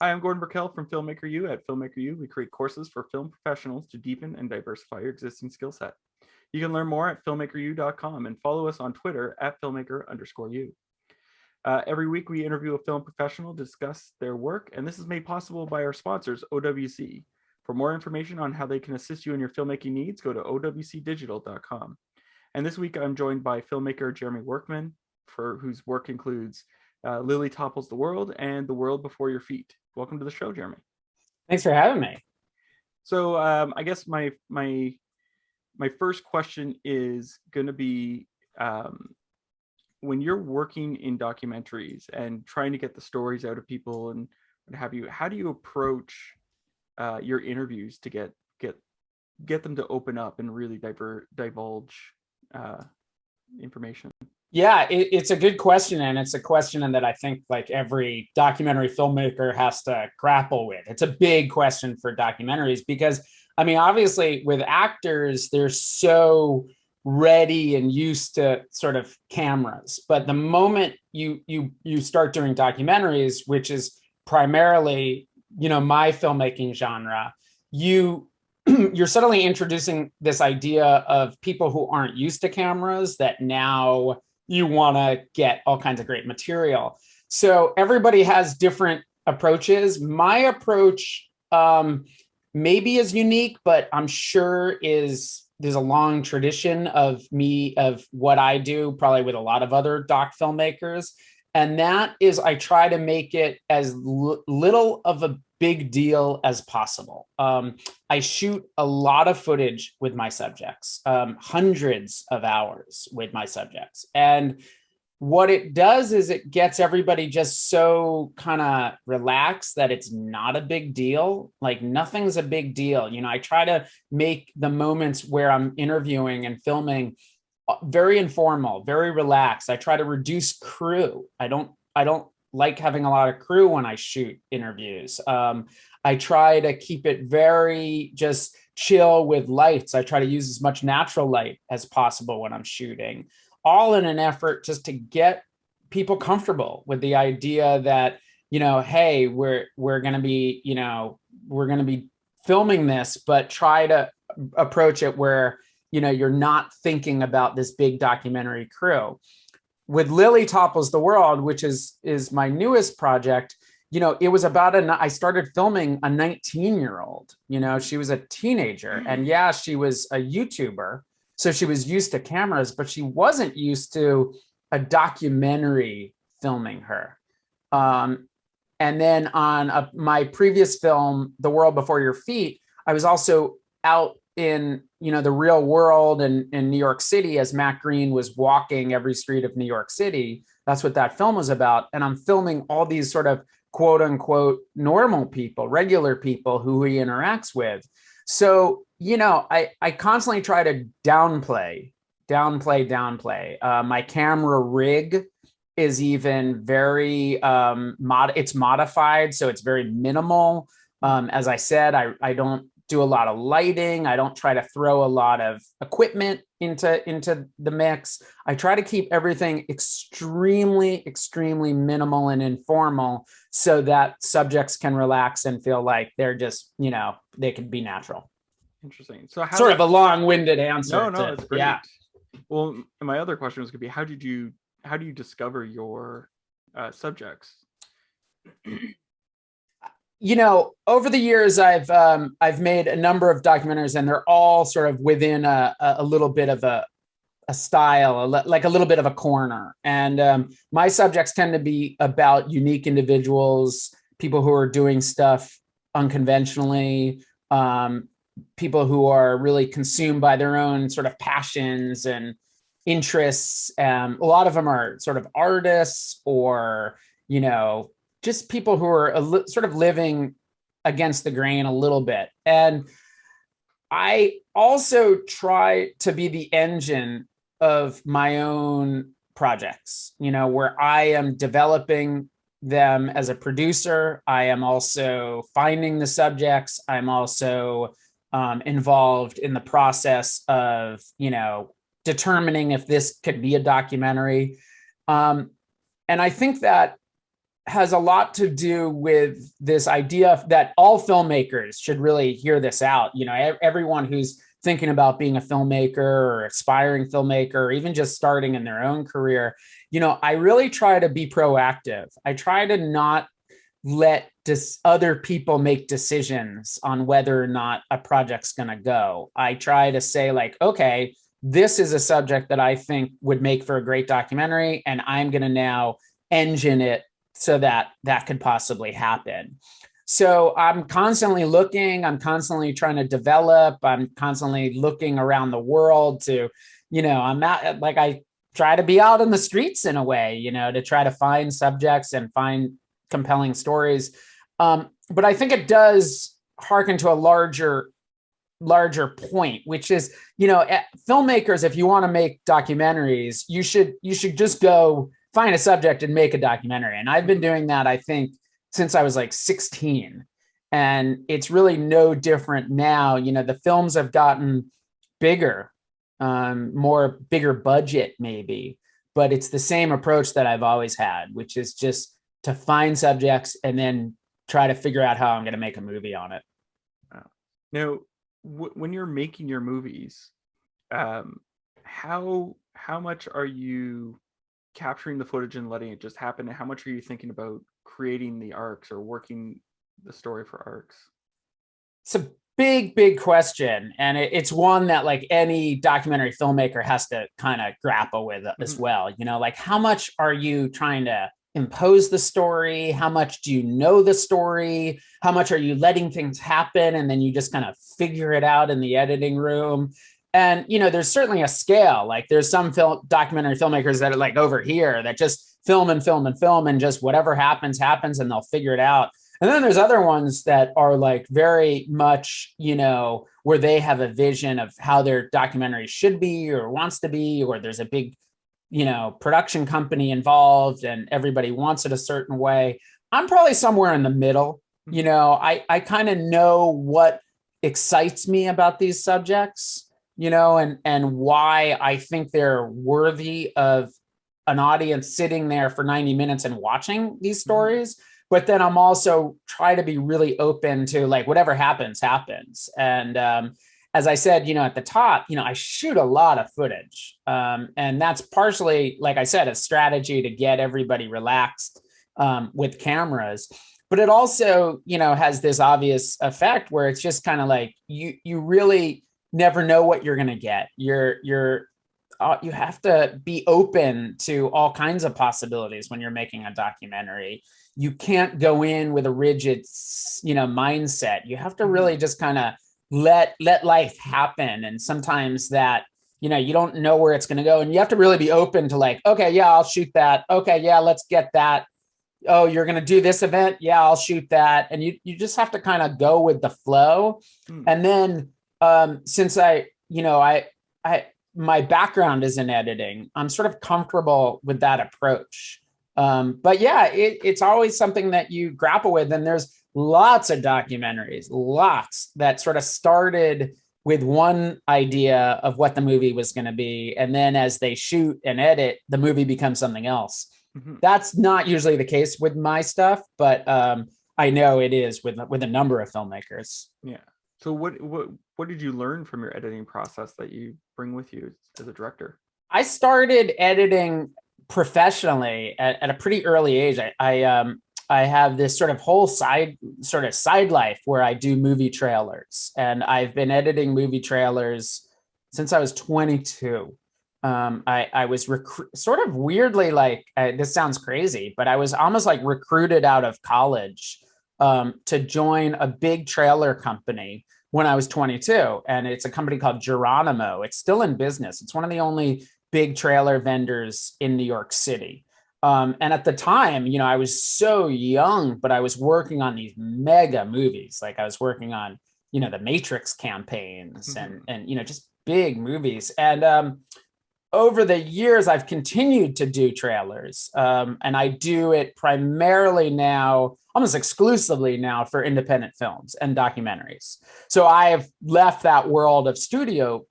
Hi, I'm Gordon Burkell from Filmmaker U. At Filmmaker U, we create courses for film professionals to deepen and diversify your existing skill set. You can learn more at filmmakeru.com and follow us on Twitter at filmmaker_u. Every week, we interview a film professional to discuss their work, and this is made possible by our sponsors, OWC. For more information on how they can assist you in your filmmaking needs, go to owcdigital.com. And this week, I'm joined by filmmaker Jeremy Workman, whose work includes Lily Topples The World and The World Before Your Feet. Welcome to the show, Jeremy. Thanks for having me. So I guess my first question is going to be, when you're working in documentaries and trying to get the stories out of people and what have you, how do you approach your interviews to get them to open up and really divulge information? Yeah, it's a good question, and it's a question that I think like every documentary filmmaker has to grapple with. It's a big question for documentaries because, I mean, obviously with actors, they're so ready and used to sort of cameras, but the moment you start doing documentaries, which is primarily, my filmmaking genre, you're suddenly introducing this idea of people who aren't used to cameras that now you want to get all kinds of great material. So everybody has different approaches. My approach maybe is unique, but I'm sure there's a long tradition of what I do, probably with a lot of other doc filmmakers. And that is, I try to make it as little of a big deal as possible. I shoot a lot of footage with my subjects, hundreds of hours with my subjects. And what it does is it gets everybody just so kind of relaxed that it's not a big deal. Like nothing's a big deal. I try to make the moments where I'm interviewing and filming very informal, very relaxed. I try to reduce crew. I don't like having a lot of crew when I shoot interviews. I try to keep it very just chill with lights. I try to use as much natural light as possible when I'm shooting, all in an effort just to get people comfortable with the idea that, hey, we're going to be, we're going to be filming this, but try to approach it where, you're not thinking about this big documentary crew. With Lily Topples The World, which is my newest project, it was about I started filming a 19-year-old. She was a teenager, and yeah, she was a YouTuber, so she was used to cameras, but she wasn't used to a documentary filming her. And then on my previous film, The World Before Your Feet, I was also out in the real world in New York City as Matt Green was walking every street of New York City. That's what that film was about. And I'm filming all these sort of quote unquote normal people, regular people who he interacts with. So, I constantly try to downplay. My camera rig is even very, it's modified. So it's very minimal. As I said, I don't do a lot of lighting. I don't try to throw a lot of equipment into the mix. I try to keep everything extremely, extremely minimal and informal so that subjects can relax and feel like they're just, they can be natural. Interesting. So sort of a long-winded answer. No, it's great. Yeah. Well, my other question was going to be, how do you discover your subjects? Over the years, I've made a number of documentaries, and they're all sort of within a little bit of a style, like a little bit of a corner. And my subjects tend to be about unique individuals, people who are doing stuff unconventionally, people who are really consumed by their own sort of passions and interests. A lot of them are sort of artists or, just people who are sort of living against the grain a little bit. And I also try to be the engine of my own projects, where I am developing them as a producer. I am also finding the subjects. I'm also involved in the process of, determining if this could be a documentary. And I think that has a lot to do with this idea that all filmmakers should really hear this out. You know, everyone who's thinking about being a filmmaker or aspiring filmmaker, or even just starting in their own career, you know, I really try to be proactive. I try to not let other people make decisions on whether or not a project's going to go. I try to say like, okay, this is a subject that I think would make for a great documentary, and I'm going to now engine it so that that could possibly happen. So I'm constantly looking, I'm constantly trying to develop, I'm constantly looking around the world to, you know, I'm not like, I try to be out in the streets in a way, you know, to try to find subjects and find compelling stories. But I think it does hearken to a larger point, which is, you know, filmmakers, if you want to make documentaries, you should just go find a subject and make a documentary. And I've been doing that, I think, since I was like 16. And it's really no different now. You know, the films have gotten bigger, bigger budget maybe, but it's the same approach that I've always had, which is just to find subjects and then try to figure out how I'm going to make a movie on it. Now, when you're making your movies, how much are you capturing the footage and letting it just happen? And how much are you thinking about creating the arcs or working the story for arcs? It's a big question. And it's one that like any documentary filmmaker has to kind of grapple with as well. You know, like how much are you trying to impose the story? How much do you know the story? How much are you letting things happen and then you just kind of figure it out in the editing room? And, you know, there's certainly a scale. Like there's some documentary filmmakers that are like over here that just film and just whatever happens and they'll figure it out. And then there's other ones that are like very much, you know, where they have a vision of how their documentary should be or wants to be, or there's a big, you know, production company involved and everybody wants it a certain way. I'm probably somewhere in the middle. You know, I kind of know what excites me about these subjects, you know, and why I think they're worthy of an audience sitting there for 90 minutes and watching these stories. But then I'm also try to be really open to like whatever happens. And as I said, you know, at the top, you know, I shoot a lot of footage. And that's partially, like I said, a strategy to get everybody relaxed with cameras. But it also, you know, has this obvious effect where it's just kind of like you really never know what you're going to get. You have to be open to all kinds of possibilities when you're making a documentary. You can't go in with a rigid, you know, mindset. You have to really just kind of let life happen. And sometimes that, you know, you don't know where it's going to go. And you have to really be open to like, okay, yeah, I'll shoot that. Okay, yeah, let's get that. Oh, you're going to do this event? Yeah, I'll shoot that. And you just have to kind of go with the flow. And then since my background is in editing, I'm sort of comfortable with that approach. But yeah, it's always something that you grapple with. And there's lots of documentaries, lots that sort of started with one idea of what the movie was going to be. And then as they shoot and edit, the movie becomes something else. That's not usually the case with my stuff, but I know it is with a number of filmmakers. Yeah. So what did you learn from your editing process that you bring with you as a director? I started editing professionally at a pretty early age. I have this sort of whole side life where I do movie trailers, and I've been editing movie trailers since I was 22. I was sort of weirdly like, this sounds crazy, but I was almost like recruited out of college to join a big trailer company when I was 22. And it's a company called Geronimo. It's still in business. It's one of the only big trailer vendors in New York City. And at the time, you know, I was so young, but I was working on these mega movies. Like I was working on, you know, the Matrix campaigns and, you know, just big movies. And over the years, I've continued to do trailers. And I do it primarily now, almost exclusively now, for independent films and documentaries. So I have left that world of studio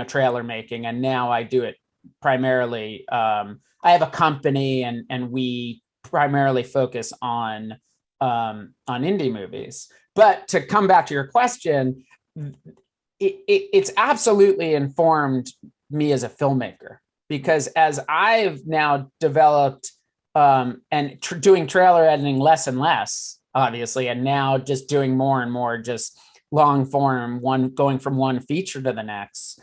trailer making, and now I do it primarily. I have a company and we primarily focus on indie movies. But to come back to your question, it's absolutely informed me as a filmmaker, because as I've now developed and doing trailer editing less and less, obviously, and now just doing more and more just long form, going from one feature to the next,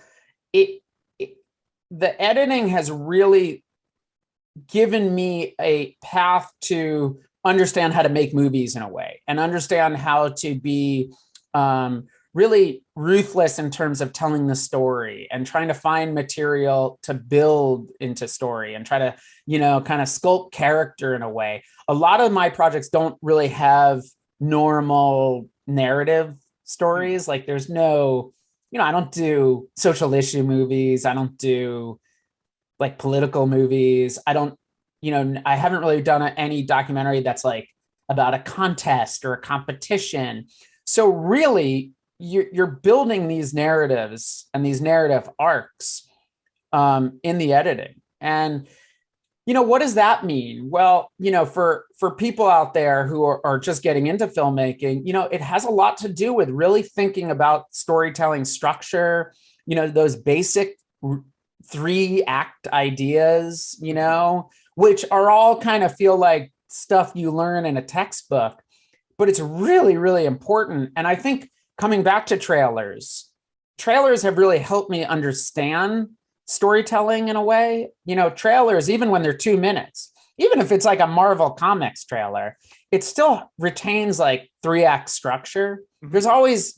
the editing has really given me a path to understand how to make movies in a way, and understand how to be really ruthless in terms of telling the story and trying to find material to build into story and try to, kind of sculpt character in a way. A lot of my projects don't really have normal narrative stories. Like there's no, I don't do social issue movies. I don't do like political movies. I don't, I haven't really done any documentary that's like about a contest or a competition. So really, you're building these narratives and these narrative arcs in the editing. And, what does that mean? Well, for people out there who are just getting into filmmaking, it has a lot to do with really thinking about storytelling structure, those basic 3-act ideas, which are all kind of feel like stuff you learn in a textbook, but it's really, really important. And I think coming back to trailers have really helped me understand storytelling in a way. Trailers, even when they're 2 minutes, even if it's like a Marvel Comics trailer, it still retains like 3-act structure. There's always,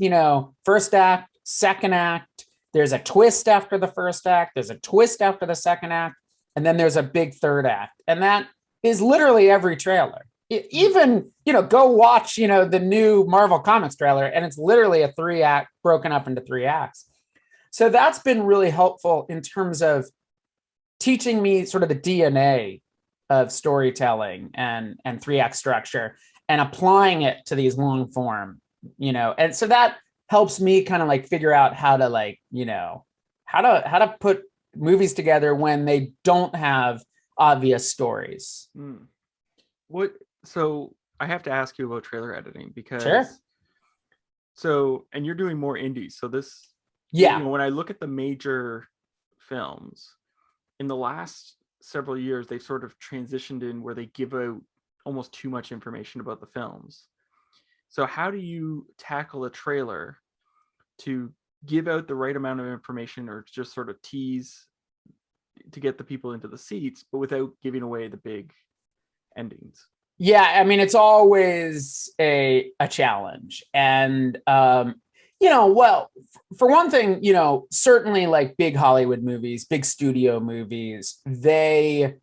first act, second act, there's a twist after the first act, there's a twist after the second act, and then there's a big third act. And that is literally every trailer. Even, go watch, the new Marvel Comics trailer, and it's literally a 3-act broken up into 3 acts. So that's been really helpful in terms of teaching me sort of the DNA of storytelling and 3-act structure and applying it to these long form, and so that helps me kind of like figure out how to like, how to put movies together when they don't have obvious stories. So I have to ask you about trailer editing because Sure. And you're doing more indies. So this, when I look at the major films in the last several years, they've sort of transitioned in where they give out almost too much information about the films. So how do you tackle a trailer to give out the right amount of information or just sort of tease to get the people into the seats, but without giving away the big endings? Yeah, I mean, it's always a challenge. And, well, for one thing, certainly like big Hollywood movies, big studio movies, they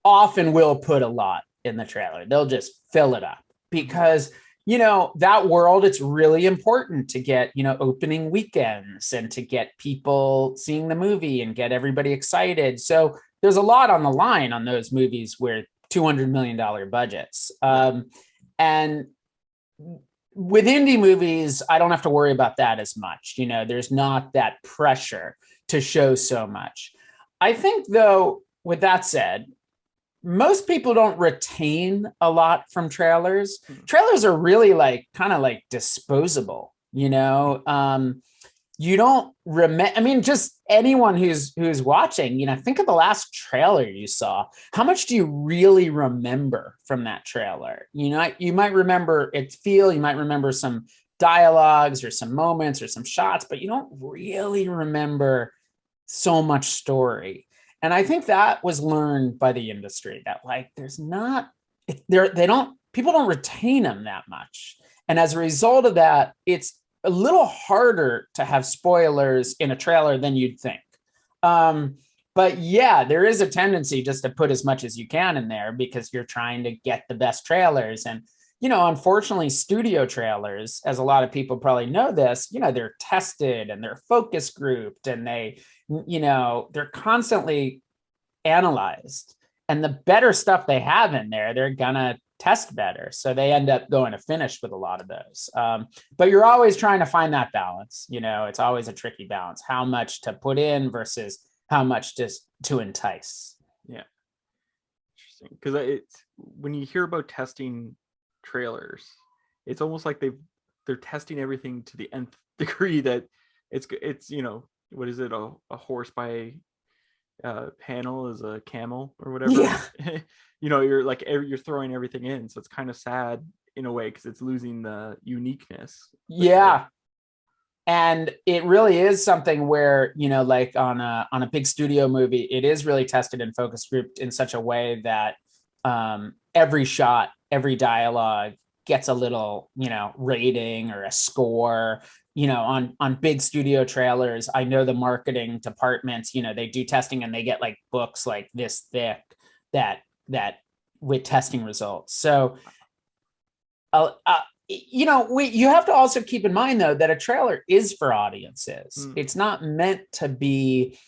often will put a lot in the trailer. They'll just fill it up because, that world, it's really important to get, opening weekends and to get people seeing the movie and get everybody excited. So there's a lot on the line on those movies where $200 million budgets. And with indie movies, I don't have to worry about that as much. There's not that pressure to show so much. I think, though, with that said, most people don't retain a lot from trailers. Trailers are really like kind of like disposable, you don't remember. I mean, just anyone who's watching, think of the last trailer you saw. How much do you really remember from that trailer? You might remember its feel, you might remember some dialogues or some moments or some shots, but you don't really remember so much story. And I think that was learned by the industry, that like people don't retain them that much. And as a result of that, it's a little harder to have spoilers in a trailer than you'd think. But yeah, there is a tendency just to put as much as you can in there because you're trying to get the best trailers. And, unfortunately, studio trailers, as a lot of people probably know this, they're tested and they're focus grouped and they're constantly analyzed. And the better stuff they have in there, they're gonna test better. So they end up going to finish with a lot of those. But you're always trying to find that balance. It's always a tricky balance, how much to put in versus how much just to entice. Yeah. interesting because it's when you hear about testing trailers, it's almost like they're testing everything to the nth degree that it's what is it, a horse by panel is a camel or whatever. Yeah. You're throwing everything in, so it's kind of sad in a way because it's losing the uniqueness. Yeah. And it really is something where, like on a big studio movie, it is really tested and focus grouped in such a way that every shot, every dialogue gets a little, rating or a score. On big studio trailers, I know the marketing departments, they do testing and they get like books like this thick that with testing results. So you have to also keep in mind, though, that a trailer is for audiences. It's not meant to be,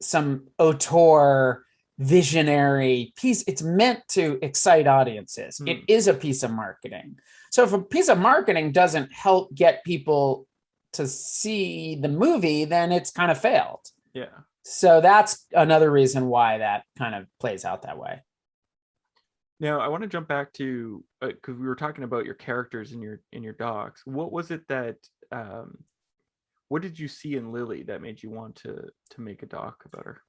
some auteur visionary piece. It's meant to excite audiences. It is a piece of marketing. So if a piece of marketing doesn't help get people to see the movie, then it's kind of failed. Yeah. So that's another reason why that kind of plays out that way. Now, I want to jump back to because we were talking about your characters in your docs. What was it that what did you see in Lily that made you want to make a doc about her?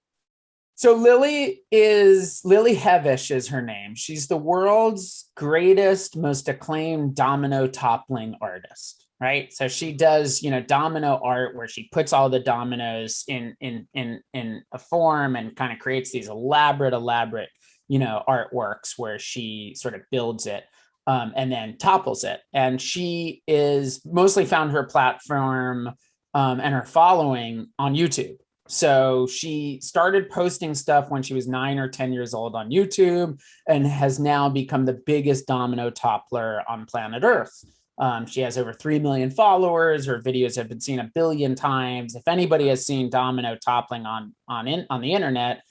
So Lily Hevish is her name. She's the world's greatest, most acclaimed domino toppling artist, right? So she does, domino art where she puts all the dominoes in a form and kind of creates these elaborate artworks where she sort of builds it and then topples it. And she is mostly found her platform and her following on YouTube. So she started posting stuff when she was 9 or 10 years old on YouTube and has now become the biggest domino toppler on planet Earth. She has over 3 million followers. Her videos have been seen 1 billion times. If anybody has seen domino toppling on the internet,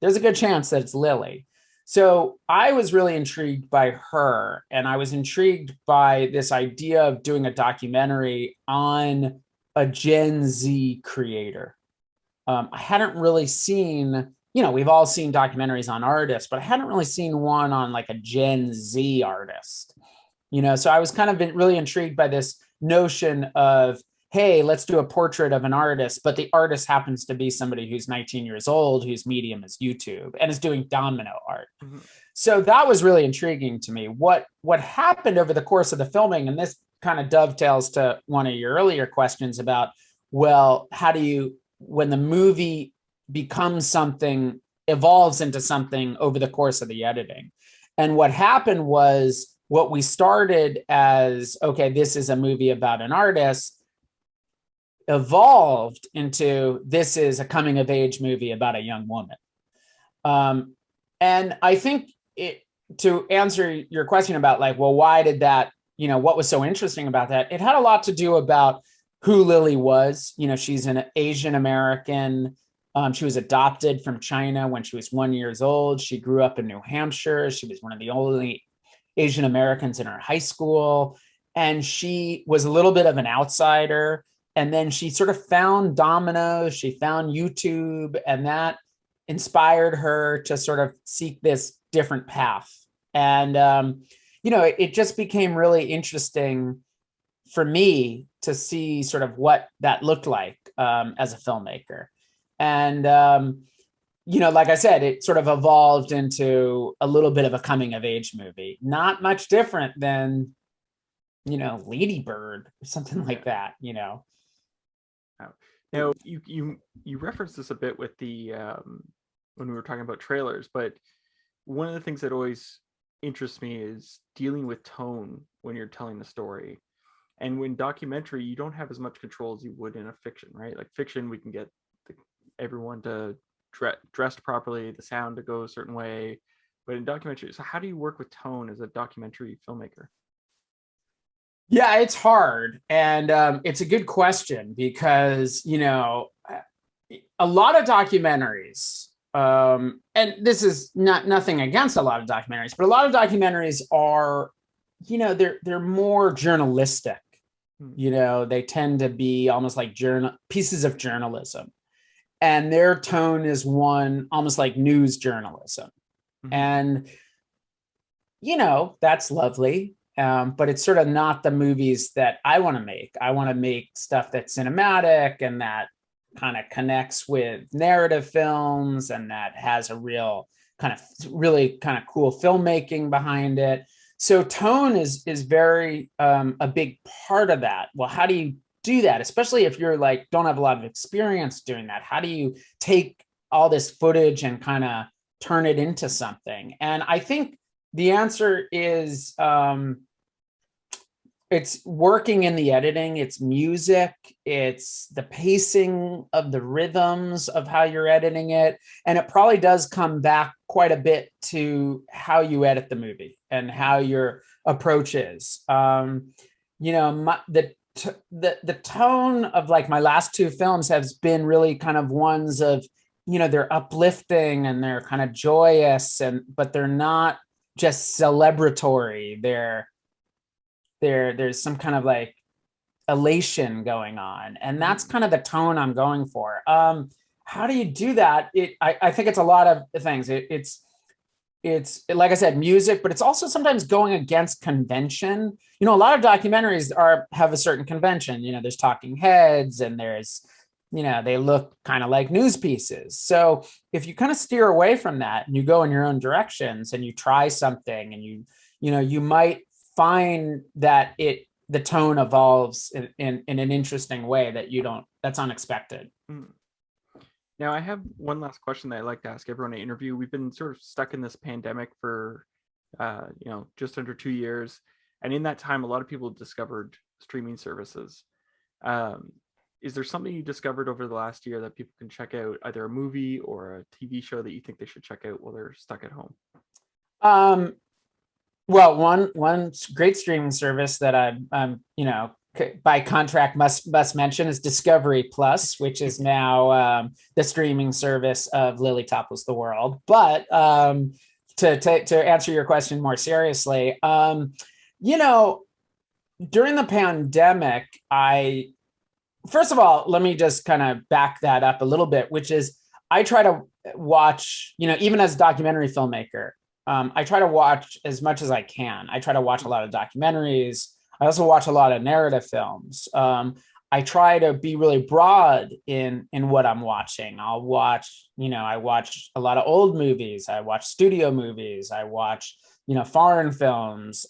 there's a good chance that it's Lily. So I was really intrigued by her, and I was intrigued by this idea of doing a documentary on a Gen Z creator. I hadn't really seen, we've all seen documentaries on artists, but I hadn't really seen one on like a Gen Z artist, so I was kind of really intrigued by this notion of, hey, let's do a portrait of an artist, but the artist happens to be somebody who's 19 years old, whose medium is YouTube and is doing domino art. Mm-hmm. So that was really intriguing to me. What happened over the course of the filming, and this kind of dovetails to one of your earlier questions about, well, how do you, when the movie becomes something, evolves into something over the course of the editing. And what happened was what we started as, okay, this is a movie about an artist, evolved into this is a coming of age movie about a young woman. And I think to answer your question about like, well, why did that, what was so interesting about that? It had a lot to do about who Lily was. She's an Asian American. She was adopted from China when she was 1 year old. She grew up in New Hampshire. She was one of the only Asian Americans in her high school. And she was a little bit of an outsider. And then she sort of found dominoes. She found YouTube, and that inspired her to sort of seek this different path. And, it just became really interesting for me to see sort of what that looked like as a filmmaker. And, like I said, it sort of evolved into a little bit of a coming of age movie, not much different than, Lady Bird or something like that, Now, you referenced this a bit with the when we were talking about trailers, but one of the things that always interests me is dealing with tone when you're telling the story. And when documentary, you don't have as much control as you would in a fiction, right? Like fiction, we can get everyone to dressed properly, the sound to go a certain way, but in documentary, so how do you work with tone as a documentary filmmaker? Yeah, it's hard. And it's a good question because, a lot of documentaries, and this is nothing against a lot of documentaries, but a lot of documentaries are, they're more journalistic. They tend to be almost like pieces of journalism. And their tone is one almost like news journalism. And, that's lovely. But it's sort of not the movies that I want to make. I want to make stuff that's cinematic and that kind of connects with narrative films and that has a real really kind of cool filmmaking behind it. So tone is very a big part of that. Well, how do you do that? Especially if you're like, don't have a lot of experience doing that. How do you take all this footage and kind of turn it into something? And I think the answer is it's working in the editing, it's music, it's the pacing of the rhythms of how you're editing it. And it probably does come back quite a bit to how you edit the movie and how your approach is. The tone of like my last two films has been really kind of ones of, they're uplifting and they're kind of joyous, but they're not just celebratory. There's some kind of like elation going on, and that's kind of the tone I'm going for. How do you do that? I think it's a lot of things. It's like I said, music, but it's also sometimes going against convention. A lot of documentaries have a certain convention. There's talking heads and there's, they look kind of like news pieces. So if you kind of steer away from that and you go in your own directions and you try something and you might find that the tone evolves in an interesting way that's unexpected. Now, I have one last question that I like to ask everyone I interview. We've been sort of stuck in this pandemic for, just under 2 years. And in that time, a lot of people discovered streaming services. Is there something you discovered over the last year that people can check out, either a movie or a TV show that you think they should check out while they're stuck at home? Well, one great streaming service that I'm by contract must mention is Discovery Plus, which is now the streaming service of Lily Topples The World. But to answer your question more seriously, during the pandemic, first of all, let me just kind of back that up a little bit, which is I try to watch, even as a documentary filmmaker, I try to watch as much as I can. I try to watch a lot of documentaries. I also watch a lot of narrative films. I try to be really broad in what I'm watching. I watch a lot of old movies. I watch studio movies. I watch, foreign films.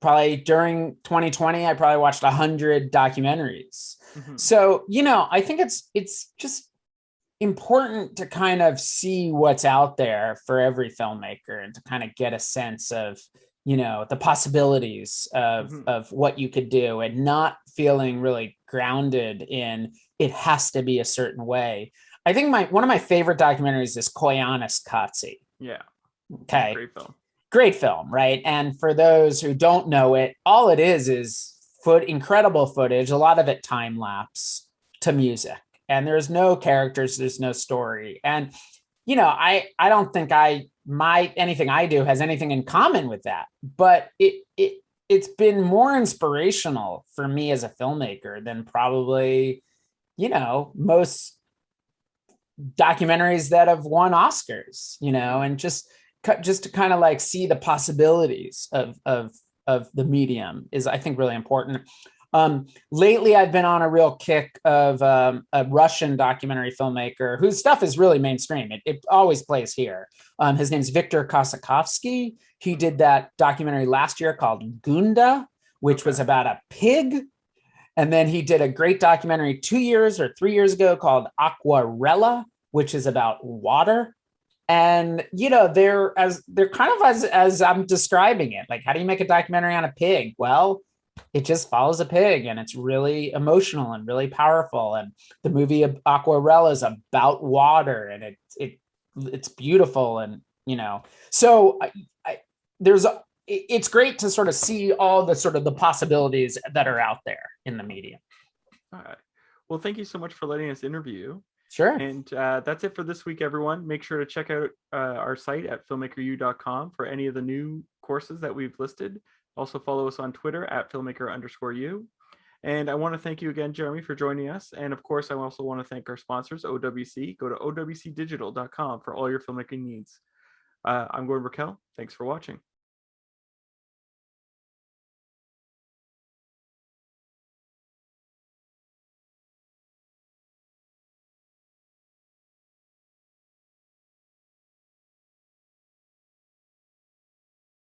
Probably during 2020, I probably watched 100 documentaries. So, I think it's just important to kind of see what's out there for every filmmaker and to kind of get a sense of, the possibilities of what you could do and not feeling really grounded in it has to be a certain way. I think one of my favorite documentaries is Koyaanisqatsi. Yeah. Okay. Great film, right? And for those who don't know it, all it is incredible footage, a lot of it time lapse to music. And there's no characters, there's no story. And, I don't think anything I do has anything in common with that. But it's been more inspirational for me as a filmmaker than probably, most documentaries that have won Oscars, and just to kind of like see the possibilities of the medium is, I think, really important. Lately, I've been on a real kick of a Russian documentary filmmaker whose stuff is really mainstream. It always plays here. His name's Viktor Kosakovsky. He did that documentary last year called Gunda, which was about a pig. And then he did a great documentary 2 years or 3 years ago called Aquarella, which is about water. And, they're kind of as I'm describing it. Like, how do you make a documentary on a pig? Well, it just follows a pig and it's really emotional and really powerful. And the movie Aquarella is about water and it's beautiful. And, so it's great to sort of see all the sort of the possibilities that are out there in the medium. All right. Well, thank you so much for letting us interview you. Sure. And that's it for this week, everyone. Make sure to check out our site at filmmakeru.com for any of the new courses that we've listed. Also follow us on Twitter at filmmaker_u. And I want to thank you again, Jeremy, for joining us. And of course, I also want to thank our sponsors, OWC. Go to owcdigital.com for all your filmmaking needs. I'm Gordon Raquel. Thanks for watching.